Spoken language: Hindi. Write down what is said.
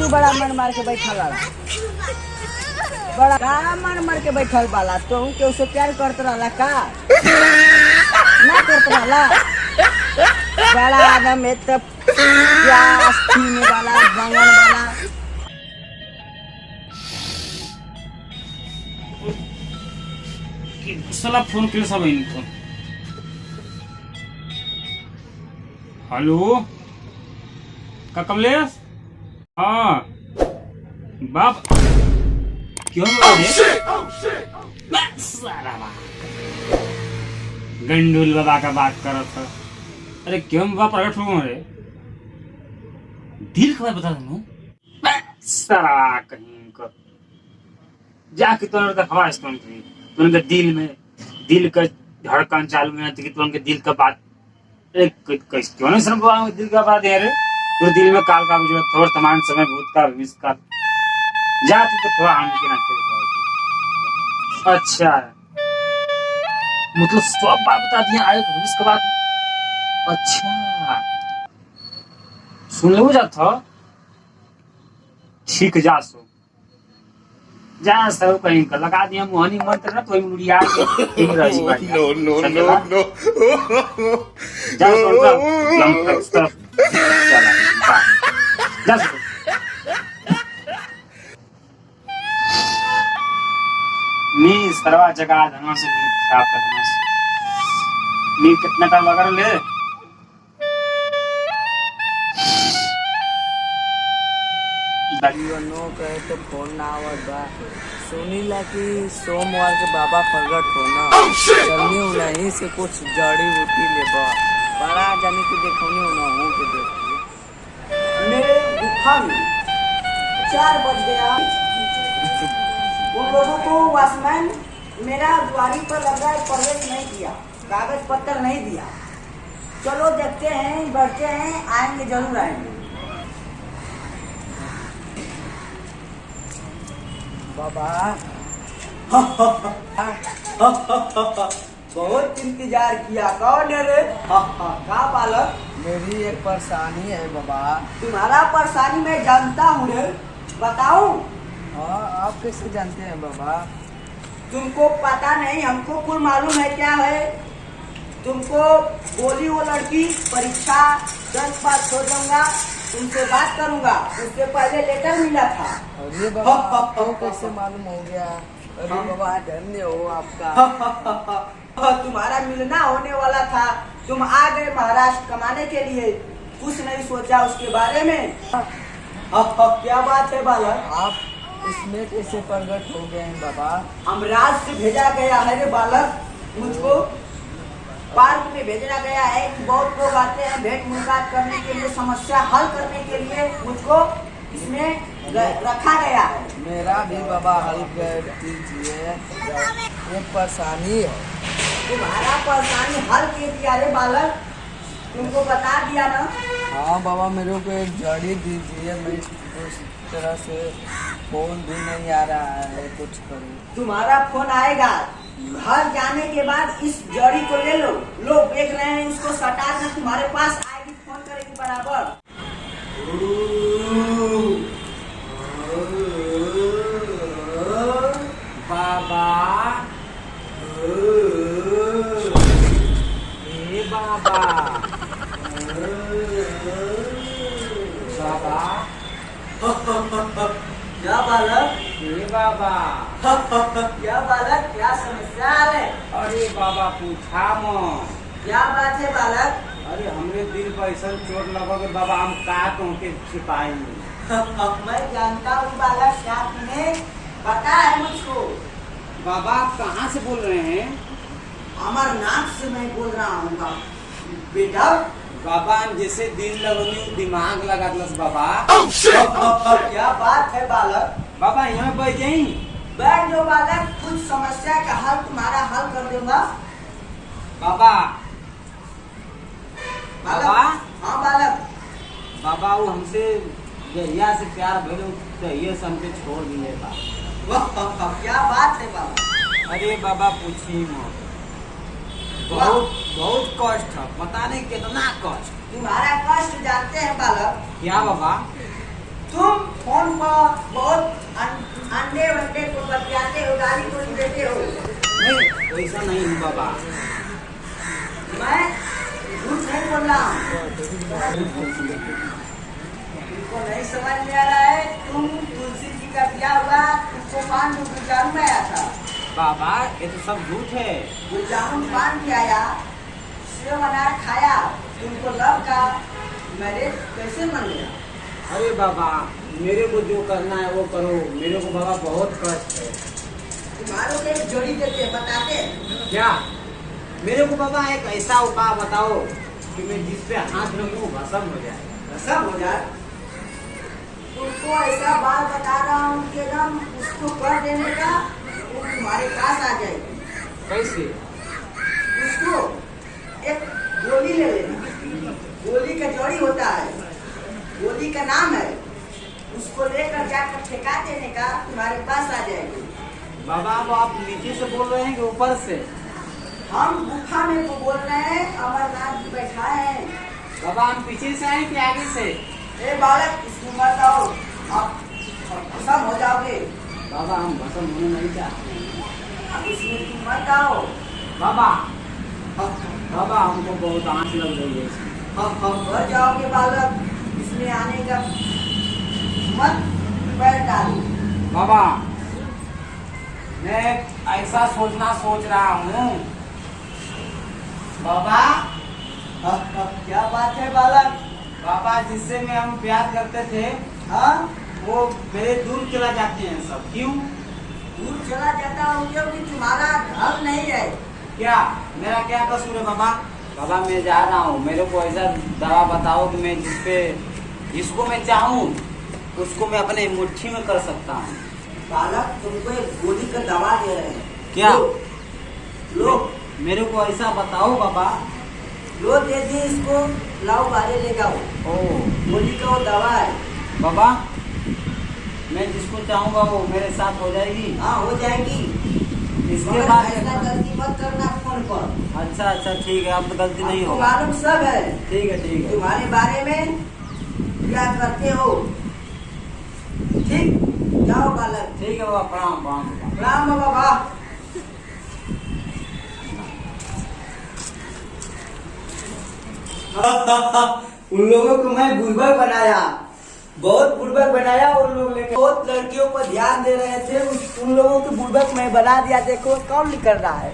तू बड़ा मन मार के बैठल रहा, बड़ा का मन मार के बैठल बाला तो के उसे प्यार करत रहला का ना करत रहला। बड़ा आदम में तो प्यास पीने वाला बंगन वाला। साला फोन केलं सा बहिणी। हेलो का कमलेश? हाँ बाप क्यों गंडूल बाबा का बात करो था। अरे क्यों बाबा प्रकट हो रे दिल का बता दूं सारा कहीं को जाके तो हवा स्टोन थी तुमके दिल में दिल का धड़कन चालू है तो तुमके दिल का बात एक कैसे क्यों नहीं समझ दिल का बात है रे। तो दिल में काल का गुजरा थोड़ा तमाम समय भूत का भविष्य का जाते तो थोड़ा आने के नाते। अच्छा मतलब सब बात बता दिया आए भविष्य का बात। अच्छा सुन लो जाता ठीक जा सो जा सब कहीं का लगा दिया मोहनी मंत्र ना तो मुड़िया के रही भाई। नो नो नो नो जा सो जा चला जा सो नी सरवा जगह धनवा से नींद खराब करना से नी कितना टाइम लगा ले। नो कहे तो फोन ना आवत बा सुनीला कि सोमवार के बाबा प्रगट होना चलनी उन्हीं से कुछ जड़ी बूटी ले बा बड़ा जाने की देखौनी उन्हों के देखिए मेरे गुफा में 4 बज गया। उन लोगों को वॉचमैन मेरा द्वारी पर लग रहा है प्रवेश नहीं किया, कागज पत्र नहीं दिया। चलो देखते हैं बढ़ते हैं आएंगे जरूर आएंगे। बाबा बहुत इंतजार किया। कौन है रे? का बालक? मेरी एक परेशानी है बाबा। तुम्हारा परेशानी मैं जानता हूँ रे, बताऊं? हाँ आप कैसे जानते हैं बाबा? तुमको पता नहीं हमको कुल मालूम है। क्या है तुमको बोली वो लड़की परीक्षा 10 बार छोड़ दूंगा, तुमसे बात करूंगा, उससे पहले लेटर मिला था। अरे बाबा आपको कैसे मालूम हो गया? अरे बाबा धन्य हो आपका। तुम्हारा मिलना होने वाला था, तुम आ गए महाराष्ट्र कमाने के लिए, कुछ नहीं सोचा उसके बारे में। क्या बात है बालक? आप इसमें कैसे प्रकट हो गए हैं बाबा? हम राज से भेजा गया है रे बालक, मुझको पार्क में भेजना गया है कि बहुत लोग आते हैं भेंट मुलाकात करने के लिए, समस्या हल करने के लिए मुझको इसमें रखा गया है। मेरा भी बाबा हल कर दीजिए, एक परेशानी है। तुम्हारा परेशानी हल कर दिया रे बालक, तुमको बता दिया ना। हाँ बाबा मेरे को एक जड़ी दीजिए, मैं उस तरह से फोन भी नहीं आ रहा है, कुछ करूँ। तुम्हारा फोन आएगा, घर जाने के बाद इस जड़ी को ले लो, लोग देख रहे हैं उसको सटा कर तुम्हारे पास आएगी, फोन करेगी बराबर। बाबा ए बाबा बाबा क्या बालक? ये बाबा क्या बालक, क्या समस्या है? अरे बाबा पूछा मो क्या बात है बालक? अरे हमरे दिल पर ऐसा चोट लगा कि बाबा हम का तुमके छिपाएंगे। मैं जानता हूँ बालक, क्या तुम्हें पता है मुझको? बाबा आप कहाँ से बोल रहे हैं? अमरनाथ से मैं बोल रहा हूँ बेटा। बाबा जैसे दिल लगनी दिमाग लगा दस बाबा। क्या बात है बालक? बाबा यहाँ बैठ जाए। बैठ जाओ बालक, कुछ समस्या का हल तुम्हारा हल कर दूंगा। बाबा बाबा हाँ बालक। बाबा वो हमसे जहिया से प्यार भइल तहिया से हमके छोड़ दिए बा। क्या बात है बाबा? अरे बाबा पूछी मत, बहुत बहुत कष्ट है, पता नहीं कितना कष्ट। तुम्हारा कष्ट जानते हैं बालक? क्या बाबा? तुम फोन पर बहुत अंडे वंडे को बतियाते हो, गाली को देते हो। नहीं वैसा नहीं हूँ बाबा। मैं झूठ नहीं बोल रहा हूँ। तुमको नहीं समझ में आ रहा है? तुम तुलसी जी का ब्याह हुआ, तुमको पान गुलजामुन में आया था। बाबा ये तो सब झूठ है। गुलजामुन पान खिलाया, सेव अनार खाया, तुमको लव का मैरिज कैसे मन गया? अरे बाबा मेरे को जो करना है वो करो, मेरे को बाबा बहुत कष्ट है। तुम्हारों को एक जोड़ी देते बताते। क्या? मेरे को बाबा एक ऐसा उपाय बताओ कि मैं जिस पे हाथ रखूं भस्म हो जाए। सब हो जाए। तुमको ऐसा बात बता रहा हूँ कि एकदम उसको कर देने का, वो तुम्हारे पास आ जाएगी। कैसे? उसको एक गोली ले लेना, गोली का जोड़ी होता है, गोली का नाम है, उसको लेकर जाकर ठेका देने का, तुम्हारे पास आ जाएगी। बाबा वो आप नीचे से बोल रहे हैं कि ऊपर से? हम गुफा में तो बोल रहे हैं, अमरनाथ जी बैठा है। बाबा हम पीछे से आए कि आगे से? ए बालक इसमें मत आओ, आप सब हो जाओगे। बाबा हम भस्म होने नहीं चाहते। अब इसमें तुम मत आओ। बाबा बाबा हमको बहुत आँच लग रही है इसमें। हम भर जाओगे बालक, इसमें आने का मत पैर डालो। बाबा मैं ऐसा सोचना सोच रहा हूँ। बाबा क्या बात है बालक? बाबा जिससे में हम प्यार करते थे हाँ, वो मेरे दूर चला जाते हैं सब। क्यों? दूर चला जाता हूँ क्योंकि तुम्हारा धर्म नहीं है। क्या मेरा क्या कसूर है बाबा? बाबा मैं जा रहा हूँ, मेरे को ऐसा दवा बताओ कि मैं जिसको मैं चाहूँ उसको मैं अपने मुट्ठी में कर सकता हूँ। बालक तुमको एक गोली का दवा दे रहे हैं। क्या? लो मेरे को ऐसा बताओ बाबा। लो दे दिए इसको, लाओ बारे ले जाओ। ओ गोली का वो दवा है। बाबा मैं जिसको चाहूँगा वो मेरे साथ हो जाएगी? हाँ हो जाएगी। इसके मगर बाद ऐसा गलती मत करना फोन पर। अच्छा अच्छा ठीक है, अब तो गलती नहीं आपको होगा। मालूम सब है ठीक है ठीक है। तुम्हारे बारे में क्या करते हो। ठीक, जाओ बालक। ठीक है बाबा, प्रणाम प्रणाम। राम बाबा। उन लोगों को मैं बुड़बक बनाया, बहुत बुड़बक बनाया। उन लोग लेकर बहुत लड़कियों पर ध्यान दे रहे थे, उन लोगों को बुड़बक मैं बना दिया। देखो कौन कर रहा है।